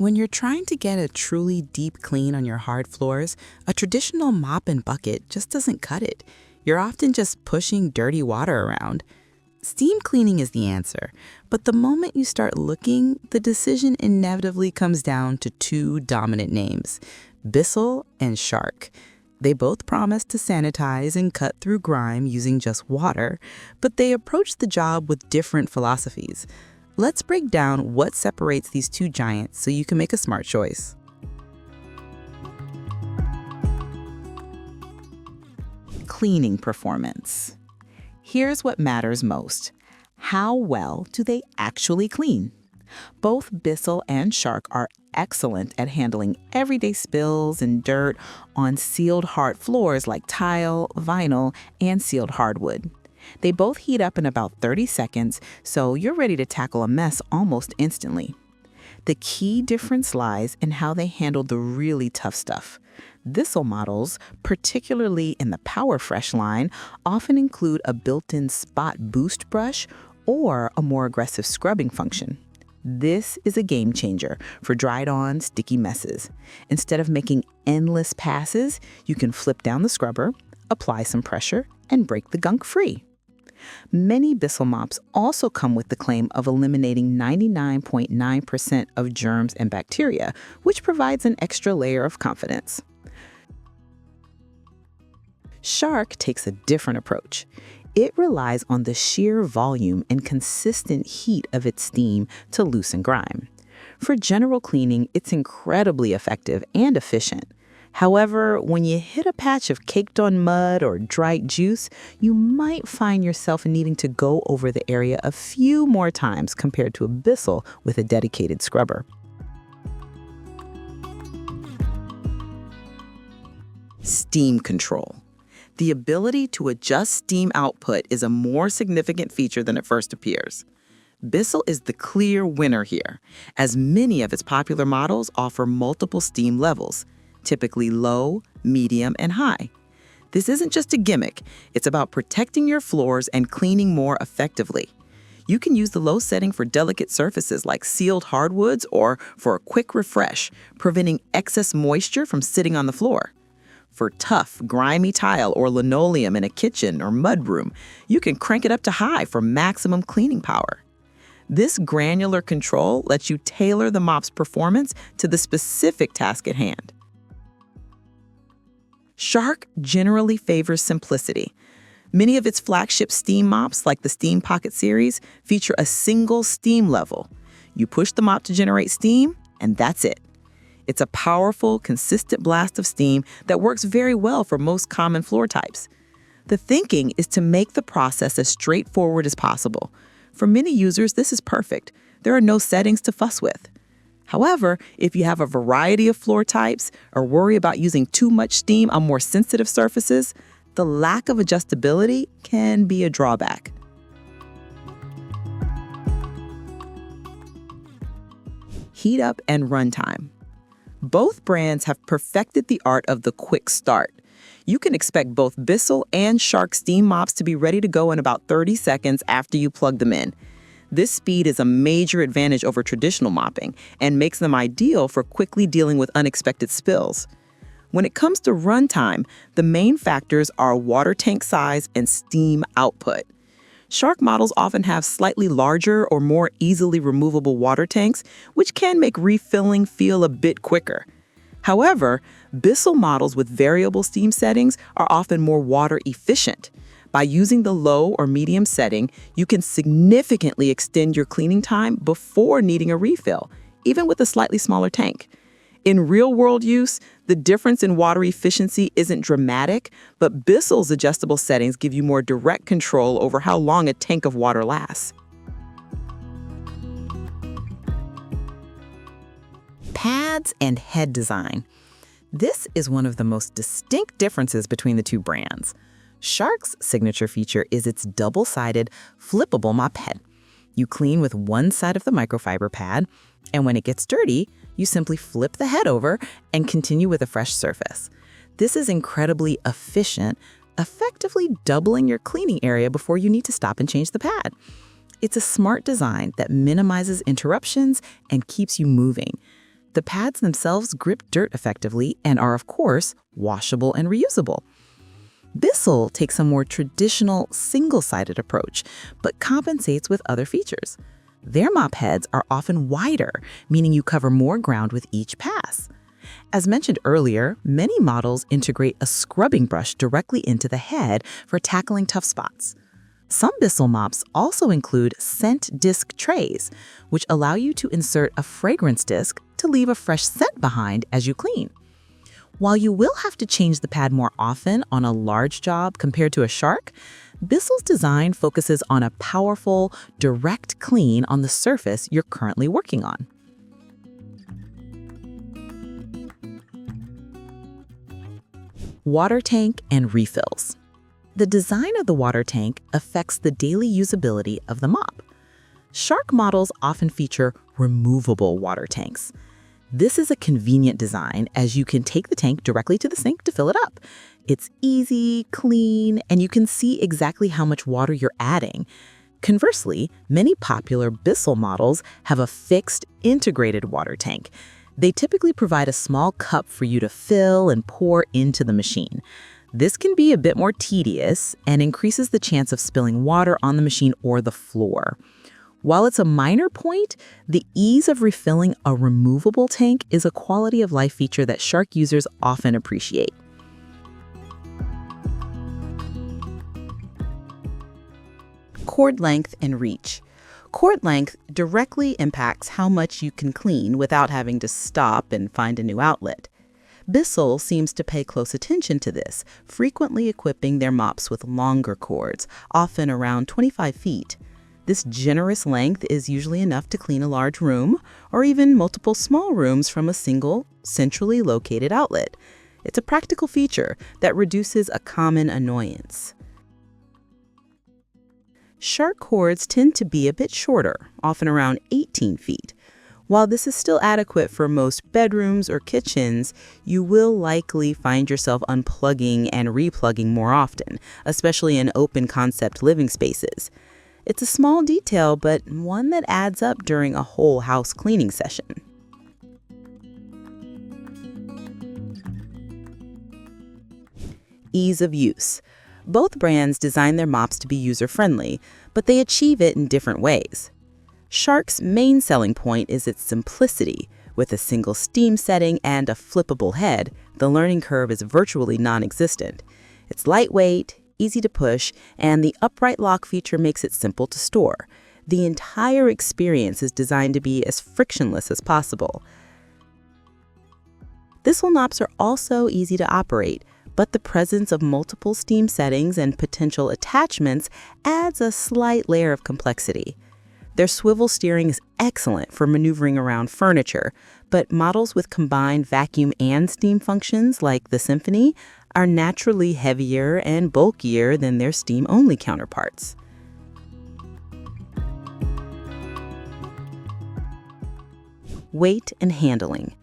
When you're trying to get a truly deep clean on your hard floors, a traditional mop and bucket just doesn't cut it. You're often just pushing dirty water around. Steam cleaning is the answer, but the moment you start looking, the decision inevitably comes down to two dominant names, Bissell and Shark. They both promise to sanitize and cut through grime using just water, but they approach the job with different philosophies. Let's break down what separates these two giants so you can make a smart choice. Cleaning performance. Here's what matters most. How well do they actually clean? Both Bissell and Shark are excellent at handling everyday spills and dirt on sealed hard floors like tile, vinyl, and sealed hardwood. They both heat up in about 30 seconds, so you're ready to tackle a mess almost instantly. The key difference lies in how they handle the really tough stuff. Bissell models, particularly in the Power Fresh line, often include a built-in spot boost brush or a more aggressive scrubbing function. This is a game changer for dried-on, sticky messes. Instead of making endless passes, you can flip down the scrubber, apply some pressure, and break the gunk free. Many Bissell mops also come with the claim of eliminating 99.9% of germs and bacteria, which provides an extra layer of confidence. Shark takes a different approach. It relies on the sheer volume and consistent heat of its steam to loosen grime. For general cleaning, it's incredibly effective and efficient. However, when you hit a patch of caked-on mud or dried juice, you might find yourself needing to go over the area a few more times compared to a Bissell with a dedicated scrubber. Steam control. The ability to adjust steam output is a more significant feature than it first appears. Bissell is the clear winner here, as many of its popular models offer multiple steam levels, typically low, medium, and high. This isn't just a gimmick, it's about protecting your floors and cleaning more effectively. You can use the low setting for delicate surfaces like sealed hardwoods or for a quick refresh, preventing excess moisture from sitting on the floor. For tough, grimy tile or linoleum in a kitchen or mudroom, you can crank it up to high for maximum cleaning power. This granular control lets you tailor the mop's performance to the specific task at hand. Shark generally favors simplicity. Many of its flagship steam mops, like the Steam Pocket series, feature a single steam level. You push the mop to generate steam, and that's it. It's a powerful, consistent blast of steam that works very well for most common floor types. The thinking is to make the process as straightforward as possible. For many users, this is perfect. There are no settings to fuss with. However, if you have a variety of floor types or worry about using too much steam on more sensitive surfaces, the lack of adjustability can be a drawback. Heat up and runtime. Both brands have perfected the art of the quick start. You can expect both Bissell and Shark steam mops to be ready to go in about 30 seconds after you plug them in. This speed is a major advantage over traditional mopping and makes them ideal for quickly dealing with unexpected spills. When it comes to runtime, the main factors are water tank size and steam output. Shark models often have slightly larger or more easily removable water tanks, which can make refilling feel a bit quicker. However, Bissell models with variable steam settings are often more water efficient. By using the low or medium setting, you can significantly extend your cleaning time before needing a refill, even with a slightly smaller tank. In real-world use, the difference in water efficiency isn't dramatic, but Bissell's adjustable settings give you more direct control over how long a tank of water lasts. Pads and head design. This is one of the most distinct differences between the two brands. Shark's signature feature is its double-sided, flippable mop head. You clean with one side of the microfiber pad, and when it gets dirty, you simply flip the head over and continue with a fresh surface. This is incredibly efficient, effectively doubling your cleaning area before you need to stop and change the pad. It's a smart design that minimizes interruptions and keeps you moving. The pads themselves grip dirt effectively and are, of course, washable and reusable. Bissell takes a more traditional single-sided approach, but compensates with other features. Their mop heads are often wider, meaning you cover more ground with each pass. As mentioned earlier, many models integrate a scrubbing brush directly into the head for tackling tough spots. Some Bissell mops also include scent disc trays, which allow you to insert a fragrance disc to leave a fresh scent behind as you clean. While you will have to change the pad more often on a large job compared to a Shark, Bissell's design focuses on a powerful, direct clean on the surface you're currently working on. Water tank and refills. The design of the water tank affects the daily usability of the mop. Shark models often feature removable water tanks. This is a convenient design as you can take the tank directly to the sink to fill it up. It's easy, clean, and you can see exactly how much water you're adding. Conversely, many popular Bissell models have a fixed, integrated water tank. They typically provide a small cup for you to fill and pour into the machine. This can be a bit more tedious and increases the chance of spilling water on the machine or the floor. While it's a minor point, the ease of refilling a removable tank is a quality of life feature that Shark users often appreciate. Cord length and reach. Cord length directly impacts how much you can clean without having to stop and find a new outlet. Bissell seems to pay close attention to this, frequently equipping their mops with longer cords, often around 25 feet. This generous length is usually enough to clean a large room or even multiple small rooms from a single, centrally located outlet. It's a practical feature that reduces a common annoyance. Shark cords tend to be a bit shorter, often around 18 feet. While this is still adequate for most bedrooms or kitchens, you will likely find yourself unplugging and replugging more often, especially in open concept living spaces. It's a small detail, but one that adds up during a whole house cleaning session. Ease of use. Both brands design their mops to be user-friendly, but they achieve it in different ways. Shark's main selling point is its simplicity. With a single steam setting and a flippable head, the learning curve is virtually non-existent. It's lightweight, easy to push, and the upright lock feature makes it simple to store. The entire experience is designed to be as frictionless as possible. Bissell mops are also easy to operate, but the presence of multiple steam settings and potential attachments adds a slight layer of complexity. Their swivel steering is excellent for maneuvering around furniture, but models with combined vacuum and steam functions like the Symphony are naturally heavier and bulkier than their steam-only counterparts. Weight and handling.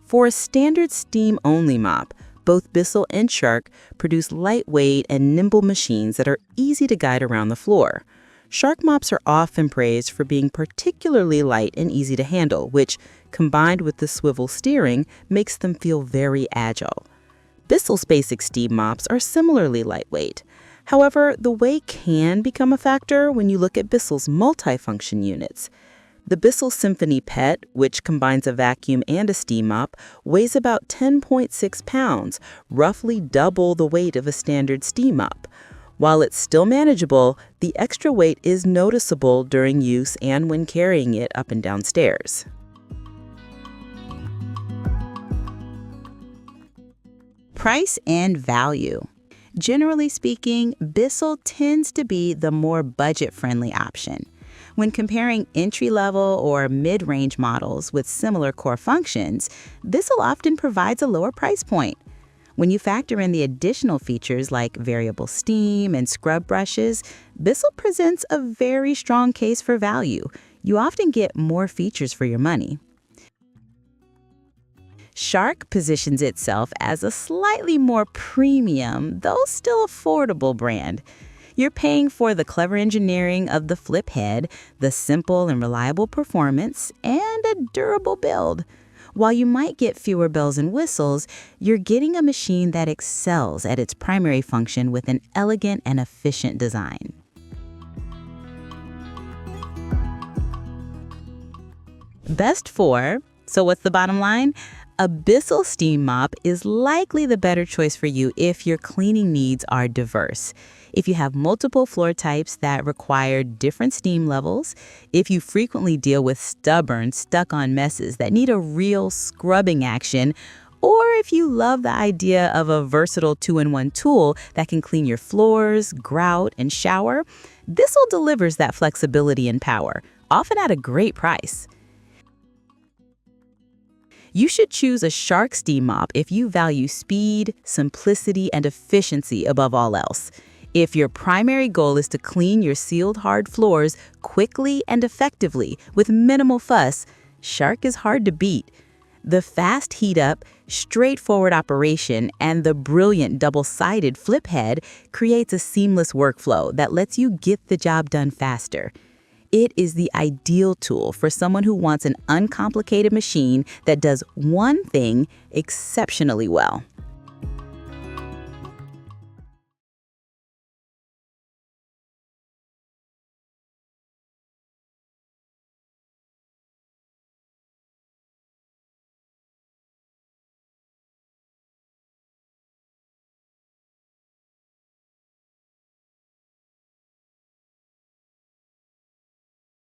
For a standard steam-only mop, both Bissell and Shark produce lightweight and nimble machines that are easy to guide around the floor. Shark mops are often praised for being particularly light and easy to handle, which, combined with the swivel steering, makes them feel very agile. Bissell's basic steam mops are similarly lightweight. However, the weight can become a factor when you look at Bissell's multifunction units. The Bissell Symphony Pet, which combines a vacuum and a steam mop, weighs about 10.6 pounds, roughly double the weight of a standard steam mop. While it's still manageable, the extra weight is noticeable during use and when carrying it up and down stairs. Price and value. Generally speaking, Bissell tends to be the more budget-friendly option. When comparing entry-level or mid-range models with similar core functions, Bissell often provides a lower price point. When you factor in the additional features like variable steam and scrub brushes, Bissell presents a very strong case for value. You often get more features for your money. Shark positions itself as a slightly more premium, though still affordable brand. You're paying for the clever engineering of the flip head, the simple and reliable performance, and a durable build. While you might get fewer bells and whistles, you're getting a machine that excels at its primary function with an elegant and efficient design. Best for, so what's the bottom line? A Bissell Steam Mop is likely the better choice for you if your cleaning needs are diverse. If you have multiple floor types that require different steam levels, if you frequently deal with stubborn, stuck-on messes that need a real scrubbing action, or if you love the idea of a versatile two-in-one tool that can clean your floors, grout, and shower, Bissell delivers that flexibility and power, often at a great price. You should choose a Shark Steam Mop if you value speed, simplicity, and efficiency above all else. If your primary goal is to clean your sealed hard floors quickly and effectively with minimal fuss, Shark is hard to beat. The fast heat up, straightforward operation, and the brilliant double-sided flip head creates a seamless workflow that lets you get the job done faster. It is the ideal tool for someone who wants an uncomplicated machine that does one thing exceptionally well.